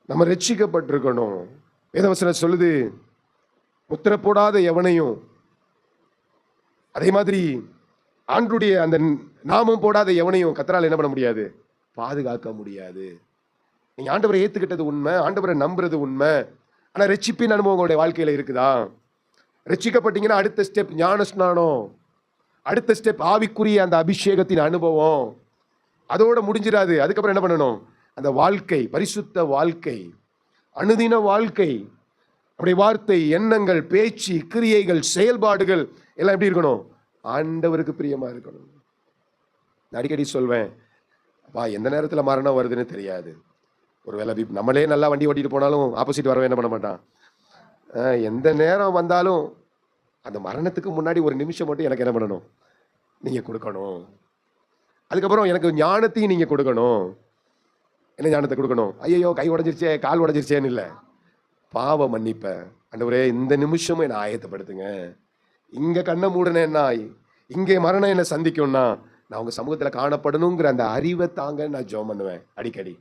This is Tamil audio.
நம்ம ரட்சிக்கப்பட்டிருக்கணும். வேதவசனம் சொல்லுது, முத்திரை போடாத எவனையும், அதே மாதிரி ஆண்டுடைய அந்த நாமம் போடாத எவனையும் கர்த்தரால் என்ன பண்ண முடியாது? பாதுகாக்க முடியாது. நீங்க ஆண்டவரை ஏத்துக்கிட்டது உண்மை, ஆண்டவரை நம்புறது உண்மை. ஆனா ரட்சிப்பின் அனுபவம் உங்களுடைய வாழ்க்கையில இருக்குதா? ரட்சிக்கப்பட்டீங்கன்னா அடுத்த ஸ்டெப் ஞான ஸ்நானம், அடுத்த ஸ்டெப் ஆவிக்குரிய அந்த அபிஷேகத்தின் அனுபவம். அதோட முடிஞ்சிடாது. அதுக்கப்புறம் என்ன பண்ணணும்? அந்த வாழ்க்கை, பரிசுத்த வாழ்க்கை, அனுதின வாழ்க்கை, அப்படி வார்த்தை, எண்ணங்கள், பேச்சு, கிரியைகள், செயல்பாடுகள் எல்லாம் எப்படி இருக்கணும்? ஆண்டவருக்கு பிரியமா இருக்கணும். அடிக்கடி சொல்வேன், அப்பா எந்த நேரத்தில் மரணம் வருதுன்னு தெரியாது. ஒருவேளை நம்மளே நல்லா வண்டி ஓட்டிட்டு போனாலும் ஆப்போசிட் வரவே என்ன பண்ண மாட்டான். எந்த நேரம் வந்தாலும் அந்த மரணத்துக்கு முன்னாடி ஒரு நிமிஷம் மட்டும் எனக்கு என்ன பண்ணணும்? நீங்க கொடுக்கணும். அதுக்கப்புறம் எனக்கு ஞானத்தையும் நீங்க கொடுக்கணும். என்ன ஞானத்தை கொடுக்கணும்? ஐயோ கை உடஞ்சிருச்சே, கால் உடஞ்சிருச்சேன்னு இல்லை, பாவ மன்னிப்ப. ஆண்டவரே இந்த நிமிஷமும் என்னை ஆயத்தப்படுத்துங்க. இங்க கண்ணை மூடனேன்னா, இங்கே மரணம் என்னை சந்திக்கும்னா, நான் உங்க சமூகத்தில் காணப்படணுங்கிற அந்த அறிவை தாங்க நான் ஜெபம் பண்ணுவேன் அடிக்கடி.